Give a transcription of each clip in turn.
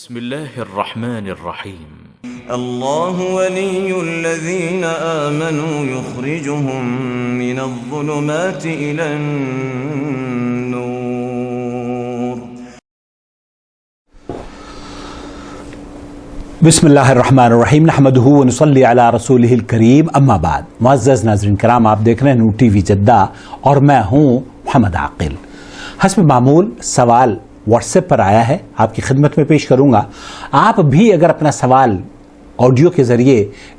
بسم الله الرحمن الرحيم الله ولي الذين آمنوا يخرجهم من الظلمات إلى النور بسم اللہ الرحمن الرحیم نحمدہ ونصلی علی رسولہ الکریم اما بعد. معزز ناظرین کرام، آپ دیکھ رہے ہیں نور ٹی وی جدہ اور میں ہوں محمد عاقل. حسب معمول سوال واٹس ایپ پر آیا ہے، آپ کی خدمت میں پیش کروں گا. آپ بھی اگر اپنا سوال آڈیو کے ذریعے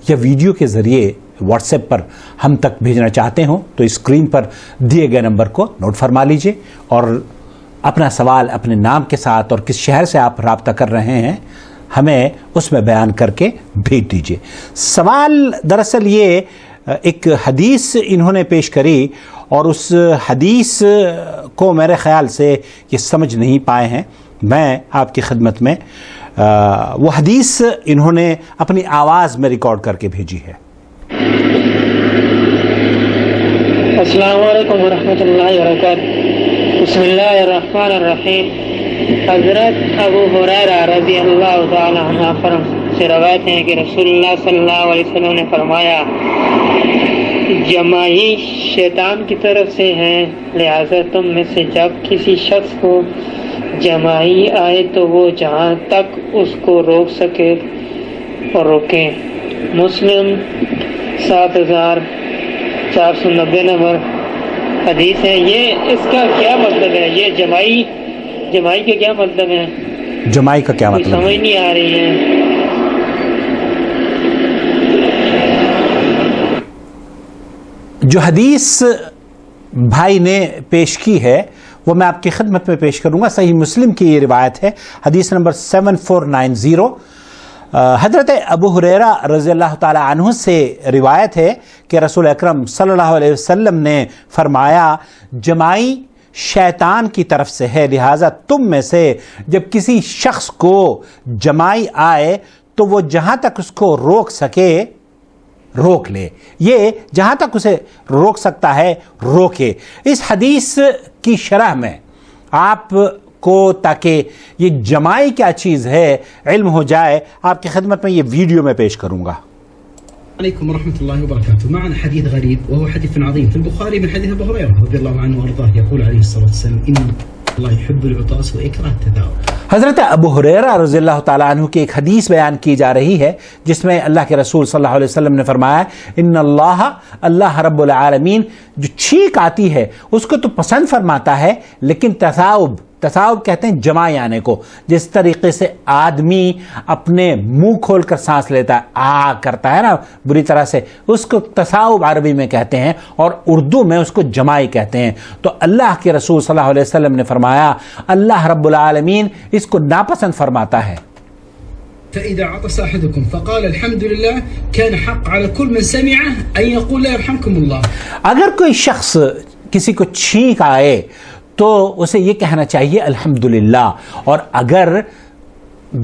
یا ویڈیو کے ذریعے واٹس ایپ پر ہم تک بھیجنا چاہتے ہوں تو اسکرین پر دیے گئے نمبر کو نوٹ فرما لیجئے اور اپنا سوال اپنے نام کے ساتھ اور کس شہر سے آپ رابطہ کر رہے ہیں ہمیں اس میں بیان کر کے بھیج دیجئے. سوال دراصل یہ ایک حدیث انہوں نے پیش کری اور اس حدیث کو میرے خیال سے یہ سمجھ نہیں پائے ہیں. میں آپ کی خدمت میں وہ حدیث انہوں نے اپنی آواز میں ریکارڈ کر کے بھیجی ہے. السلام علیکم ورحمۃ اللہ وبرکاتہ. بسم اللہ الرحمن الرحیم. حضرت ابو ہریرہ رضی اللہ تعالی عنہ سے روایت ہے کہ رسول اللہ صلی اللہ علیہ وسلم نے فرمایا، جماعی شیطان کی طرف سے ہیں، لہذا تم میں سے جب کسی شخص کو جماعی آئے تو وہ جہاں تک اس کو روک سکے اور روکیں. مسلم 7490 نمبر حدیث ہے. یہ اس کا کیا مطلب ہے؟ یہ جماعی کا کیا مطلب ہے؟ جماعی کا کیا مطلب ہے؟ سمجھ نہیں آ رہی ہے. جو حدیث بھائی نے پیش کی ہے وہ میں آپ کی خدمت میں پیش کروں گا. صحیح مسلم کی یہ روایت ہے، حدیث نمبر 7490. حضرت ابو ہریرہ رضی اللہ تعالی عنہ سے روایت ہے کہ رسول اکرم صلی اللہ علیہ وسلم نے فرمایا، جماعی شیطان کی طرف سے ہے، لہٰذا تم میں سے جب کسی شخص کو جماعی آئے تو وہ جہاں تک اس کو روک سکے روک لے. یہ جہاں تک اسے روک سکتا ہے روکے. اس حدیث کی شرح میں آپ کو تاکہ یہ جماعی کیا چیز ہے علم ہو جائے، آپ کی خدمت میں یہ ویڈیو میں پیش کروں گا. عليكم ورحمة الله وبركاته. معنا حديث غريب وهو حديث عظيم في البخاري من حديث أبو هريرة رضي الله عنه وأرضاه، يقول عليه الصلاة والسلام: إن الله يحب العطاس ويكره التثاؤب. حضرت ابو ہریرہ رضی اللہ تعالیٰ عنہ کی ایک حدیث بیان کی جا رہی ہے جس میں اللہ کے رسول صلی اللہ علیہ وسلم نے فرمایا، ان اللہ رب العالمین جو چھینک آتی ہے اس کو تو پسند فرماتا ہے، لیکن تصاؤب کہتے ہیں جماعی آنے کو. جس طریقے سے آدمی اپنے منہ کھول کر سانس لیتا ہے، کرتا ہے نا بری طرح سے، اس کو تصاؤب عربی میں کہتے ہیں اور اردو میں اس کو جماعی کہتے ہیں. تو اللہ کے رسول صلی اللہ علیہ وسلم نے فرمایا اللہ رب العالمین اس کو ناپسند فرماتا ہے. فإذا عطس أحدكم فقال الحمد لله كان حق على كل من سمعه أن يقول لا يرحمكم الله. اگر کوئی شخص کسی کو چھینک آئے تو اسے یہ کہنا چاہیے الحمدللہ، اور اگر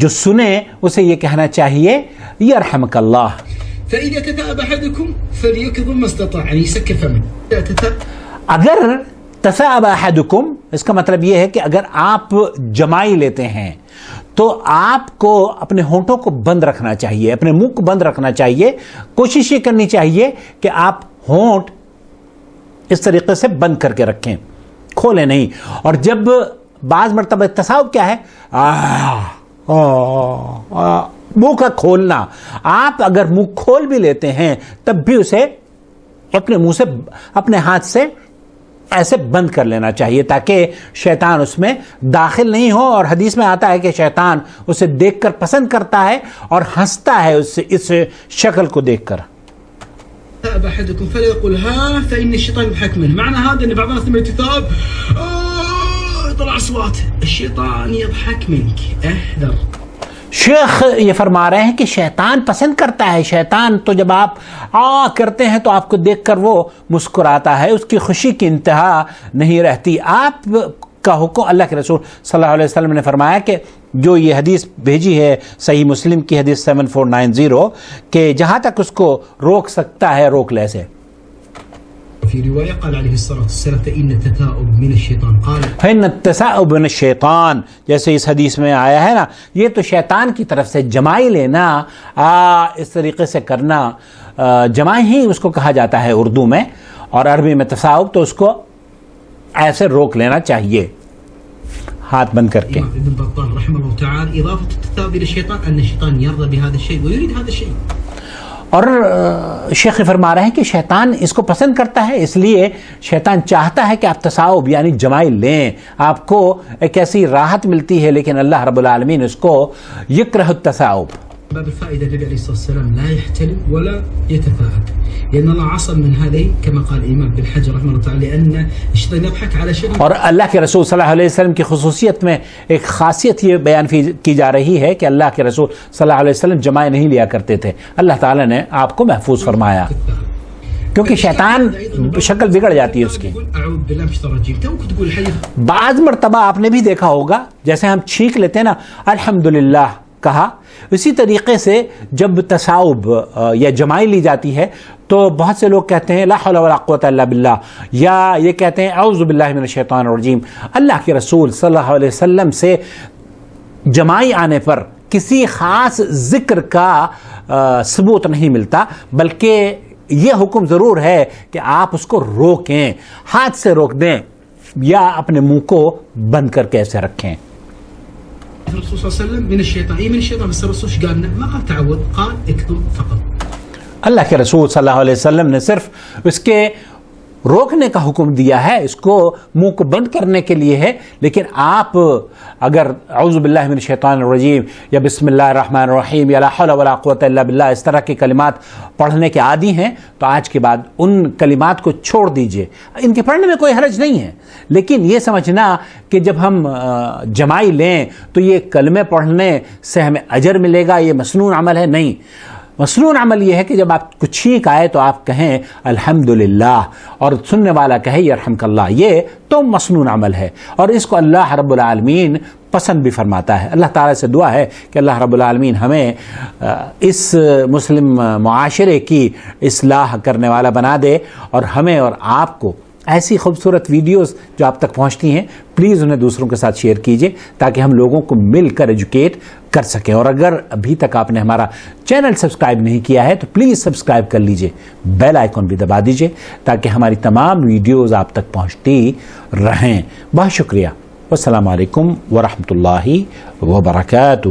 جو سنے اسے یہ کہنا چاہیے یرحمک اللہ. فإذا تثاءب أحدكم فليكظم ما استطاع، يعني يسكر فمه. اگر تثاءب احدکم اس کا مطلب یہ ہے کہ اگر آپ جمائی لیتے ہیں تو آپ کو اپنے ہونٹوں کو بند رکھنا چاہیے، اپنے منہ کو بند رکھنا چاہیے. کوشش یہ کرنی چاہیے کہ آپ ہونٹ اس طریقے سے بند کر کے رکھیں، کھولیں نہیں. اور جب بعض مرتبہ تصاؤب کیا ہے، منہ کا کھولنا، آپ اگر منہ کھول بھی لیتے ہیں تب بھی اسے اپنے منہ سے اپنے ہاتھ سے ایسے بند کر لینا چاہیے تاکہ شیطان اس میں داخل نہیں ہو. اور حدیث میں آتا ہے کہ شیطان اسے دیکھ کر پسند کرتا ہے اور ہنستا ہے اس شکل کو دیکھ کر. تثاءب أحدكم فلا يقول ها فإن الشيطان يضحك منه. معنى هذا أن بعض الناس لما يتثاءب طلع أصوات، الشيطان يضحك منك، احذر. شیخ یہ فرما رہے ہیں کہ شیطان پسند کرتا ہے. شیطان تو جب آپ کرتے ہیں تو آپ کو دیکھ کر وہ مسکراتا ہے، اس کی خوشی کی انتہا نہیں رہتی. آپ کا حکم، اللہ کے رسول صلی اللہ علیہ وسلم نے فرمایا کہ جو یہ حدیث بھیجی ہے صحیح مسلم کی حدیث 7490 کہ جہاں تک اس کو روک سکتا ہے روک لے سے. في رواية قال عليه الصلاة والسلام فإن التثاؤب من الشيطان قال فإن التثاؤب من الشیطان، جیسے اس حدیث میں آیا ہے نا، یہ تو شیطان کی طرف سے جمائی لینا، اس طریقے سے کرنا، جمائی ہی اس کو کہا جاتا ہے اردو میں، اور عربی میں تثاؤب، تو اس کو ایسے روک لینا چاہیے ہاتھ بند کر کے. ابن بطال رحمه الله تعالى إضافة التثاؤب إلى الشيطان أن الشيطان يرضى بهذا الشيء ويريد هذا الشيء. اور شیخ فرما رہے ہیں کہ شیطان اس کو پسند کرتا ہے، اس لیے شیطان چاہتا ہے کہ آپ تصاوب یعنی جمائی لیں، آپ کو ایک ایسی راحت ملتی ہے، لیکن اللہ رب العالمین اس کو یکرہ التصاوب. باب الفائدة النبي عليه الصلاة والسلام لا يحتلم ولا يتثاءب، لأن الله عصم من هذه كما قال الإمام بن حجر رحمه الله تعالى، لأن الشيطان يضحك على شيء. اور اللہ کے رسول صلی اللہ علیہ وسلم کی خصوصیت میں ایک خاصیت یہ بیان کی جا رہی ہے کہ اللہ کے رسول صلی اللہ علیہ وسلم جمائے نہیں لیا کرتے تھے. اللہ تعالیٰ نے آپ کو محفوظ فرمایا، کیونکہ شیطان شکل بگڑ جاتی ہے اس کی. بعض مرتبہ آپ نے بھی دیکھا ہوگا، جیسے ہم چھینک لیتے ہیں نا الحمدللہ کہا، اسی طریقے سے جب تصاوب یا جمائی لی جاتی ہے تو بہت سے لوگ کہتے ہیں لا حول ولا قوت الا باللہ، یا یہ کہتے ہیں اعوذ باللہ من الشیطان الرجیم. اللہ کے رسول صلی اللہ علیہ وسلم سے جمائی آنے پر کسی خاص ذکر کا ثبوت نہیں ملتا، بلکہ یہ حکم ضرور ہے کہ آپ اس کو روکیں، ہاتھ سے روک دیں یا اپنے منہ کو بند کر کے ایسے رکھیں. الرسول صلی اللہ علیہ وسلم من الشیطان، من الشیطان، بس الرسول ايش قال؟ ما قال تعوذ، قال اكتم فقط. اللہ کے رسول صلی اللہ علیہ وسلم نے صرف اس کے روکنے کا حکم دیا ہے، اس کو منہ کو بند کرنے کے لیے ہے، لیکن آپ اگر اعوذ باللہ من الشیطان الرجیم یا بسم اللہ الرحمن الرحیم یا لا حول ولا قوت الا باللہ اس طرح کے کلمات پڑھنے کے عادی ہیں تو آج کے بعد ان کلمات کو چھوڑ دیجئے. ان کے پڑھنے میں کوئی حرج نہیں ہے، لیکن یہ سمجھنا کہ جب ہم جمائی لیں تو یہ کلمے پڑھنے سے ہمیں اجر ملے گا، یہ مسنون عمل ہے. نہیں، مسنون عمل یہ ہے کہ جب آپ کو چھینک آئے تو آپ کہیں الحمدللہ، اور سننے والا کہے یرحمک اللہ. یہ تو مسنون عمل ہے، اور اس کو اللہ رب العالمین پسند بھی فرماتا ہے. اللہ تعالیٰ سے دعا ہے کہ اللہ رب العالمین ہمیں اس مسلم معاشرے کی اصلاح کرنے والا بنا دے، اور ہمیں اور آپ کو ایسی خوبصورت ویڈیوز جو آپ تک پہنچتی ہیں پلیز انہیں دوسروں کے ساتھ شیئر کیجئے تاکہ ہم لوگوں کو مل کر ایجوکیٹ کر سکیں. اور اگر ابھی تک آپ نے ہمارا چینل سبسکرائب نہیں کیا ہے تو پلیز سبسکرائب کر لیجئے، بیل آئیکن بھی دبا دیجئے تاکہ ہماری تمام ویڈیوز آپ تک پہنچتی رہیں. بہت شکریہ. والسلام علیکم ورحمۃ اللہ وبرکاتہ.